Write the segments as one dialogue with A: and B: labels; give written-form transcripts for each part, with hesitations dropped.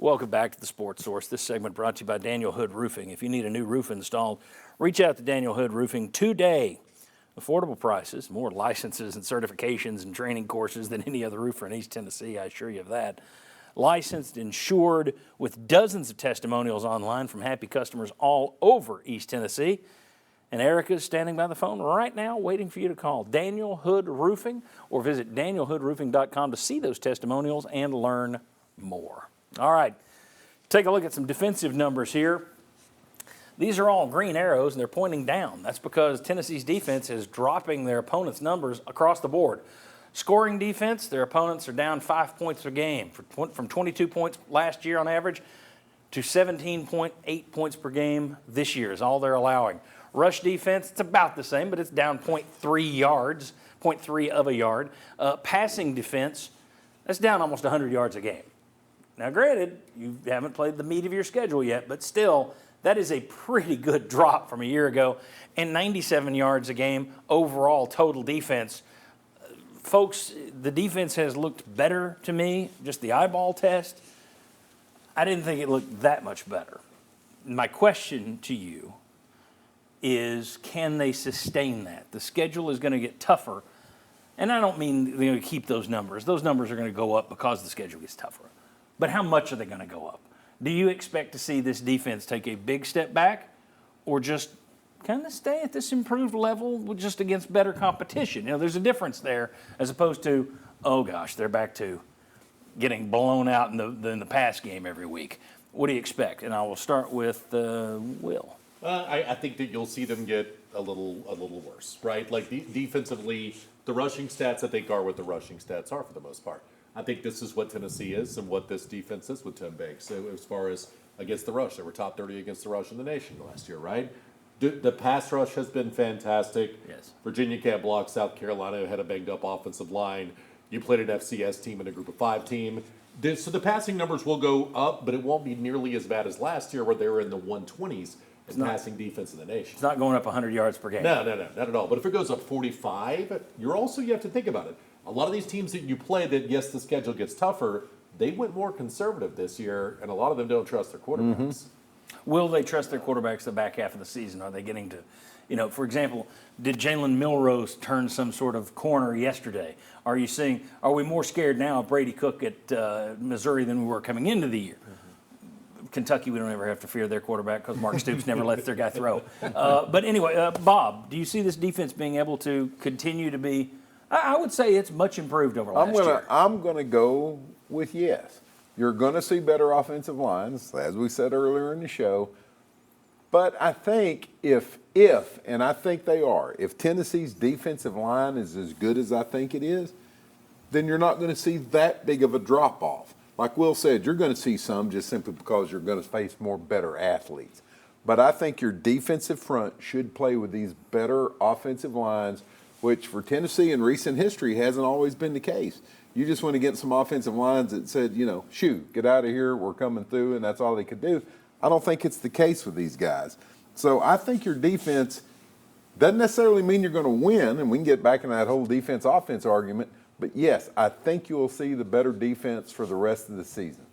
A: Welcome back to the Sports Source. This segment brought to you by Daniel Hood Roofing. If you need a new roof installed, reach out to Daniel Hood Roofing today. Affordable prices, more licenses and certifications and training courses than any other roofer in East Tennessee, I assure you of that. Licensed, insured, with dozens of testimonials online from happy customers all over East Tennessee. And Erica's standing by the phone right now waiting for you to call Daniel Hood Roofing or visit danielhoodroofing.com to see those testimonials and learn more. All right, take a look at some defensive numbers here. These are all green arrows, and they're pointing down. That's because Tennessee's defense is dropping their opponents' numbers across the board. Scoring defense, their opponents are down 5 points a game, from 22 points last year on average to 17.8 points per game this year is all they're allowing. Rush defense, it's about the same, but it's down 0.3 yards, 0.3 of a yard. Passing defense, that's down almost 100 yards a game. Now, granted, you haven't played the meat of your schedule yet, but still, that is a pretty good drop from a year ago. And 97 yards a game overall total defense. Folks, the defense has looked better to me, just the eyeball test. I didn't think it looked that much better. My question to you is, can they sustain that? The schedule is going to get tougher. And I don't mean they're going to keep those numbers. Those numbers are going to go up because the schedule gets tougher. But how much are they going to go up? Do you expect to see this defense take a big step back or just kind of stay at this improved level just against better competition? You know, there's a difference there as opposed to, oh gosh, they're back to getting blown out in the pass game every week. What do you expect? And I will start with Will.
B: I think that you'll see them get a little worse, right? Like defensively, the rushing stats I think are what the rushing stats are for the most part. I think this is what Tennessee is and what this defense is with Tim Banks. So as far as against the rush, they were top 30 against the rush in the nation last year, right? The pass rush has been fantastic.
A: Yes.
B: Virginia can't block. South Carolina had a banged up offensive line. You played an FCS team and a group of 5 team. So the passing numbers will go up, but it won't be nearly as bad as last year where they were in the 120s as passing defense in the nation.
A: It's not going up 100 yards per game.
B: No, not at all. But if it goes up 45, you have to think about it. A lot of these teams that you play that, yes, the schedule gets tougher, they went more conservative this year, and a lot of them don't trust their quarterbacks.
A: Mm-hmm. Will they trust their quarterbacks the back half of the season? Are they getting to, for example, did Jalen Milrose turn some sort of corner yesterday? Are we more scared now of Brady Cook at Missouri than we were coming into the year? Mm-hmm. Kentucky, we don't ever have to fear their quarterback because Mark Stoops never lets their guy throw. But anyway, Bob, do you see this defense being able to continue to be, I would say it's much improved over last year.
C: I'm going to go with yes. You're going to see better offensive lines, as we said earlier in the show. But I think and I think they are, if Tennessee's defensive line is as good as I think it is, then you're not going to see that big of a drop-off. Like Will said, you're going to see some just simply because you're going to face more better athletes. But I think your defensive front should play with these better offensive lines, which for Tennessee in recent history hasn't always been the case. You just went against some offensive lines that said, shoot, get out of here, we're coming through, and that's all they could do. I don't think it's the case with these guys. So I think your defense doesn't necessarily mean you're going to win, and we can get back in that whole defense-offense argument, but yes, I think you'll see the better defense for the rest of the season.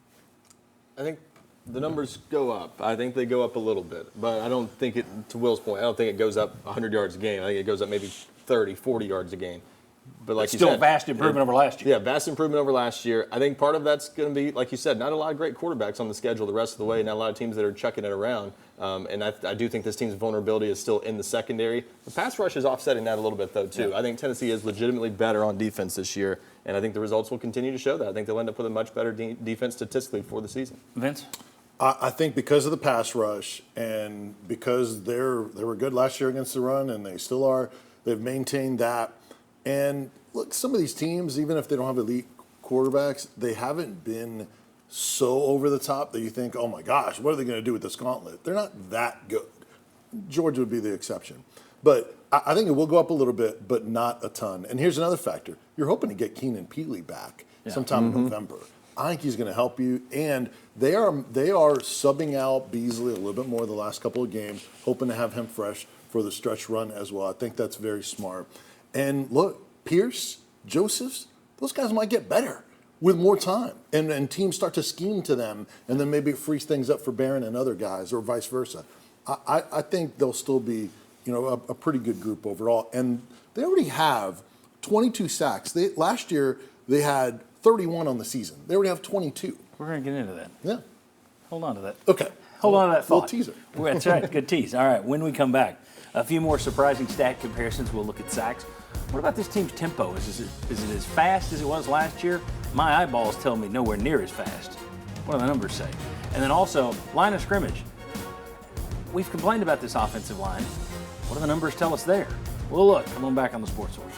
D: I think the numbers go up. I think they go up a little bit, but I don't think to Will's point, I don't think it goes up 100 yards a game. I think it goes up maybe 30, 40 yards a game. But like you
A: still
D: said,
A: vast improvement over last year.
D: Yeah, vast improvement over last year. I think part of that's going to be, like you said, not a lot of great quarterbacks on the schedule the rest of the way, not a lot of teams that are chucking it around. And I do think this team's vulnerability is still in the secondary. The pass rush is offsetting that a little bit, though, too. Yeah. I think Tennessee is legitimately better on defense this year, and I think the results will continue to show that. I think they'll end up with a much better defense statistically for the season.
A: Vince?
E: I think because of the pass rush and because they were good last year against the run, and they still are, they've maintained that. And look, some of these teams, even if they don't have elite quarterbacks, they haven't been so over the top that you think, oh my gosh, what are they going to do with this gauntlet? They're not that good. Georgia would be the exception. But I think it will go up a little bit, but not a ton. And here's another factor. You're hoping to get Keenan Peely back sometime in November. I think he's going to help you. And they are subbing out Beasley a little bit more the last couple of games, hoping to have him fresh for the stretch run as well. I think that's very smart. And look, Pierce, Josephs, those guys might get better. with more time, and teams start to scheme to them, and then maybe it frees things up for Barron and other guys, or vice versa. I think they'll still be, a pretty good group overall, and they already have 22 sacks. Last year they had 31 on the season. They already have 22.
A: We're going to get into that.
E: Yeah.
A: Hold on to that.
E: Okay.
A: Hold on to that
E: Little
A: thought.
E: teaser.
A: Well, that's right. Good tease. All right. When we come back, a few more surprising stat comparisons. We'll look at sacks. What about this team's tempo? Is it as fast as it was last year? My eyeballs tell me nowhere near as fast. What do the numbers say? And then also, line of scrimmage. We've complained about this offensive line. What do the numbers tell us there? Well, look, come on back on the Sports Source.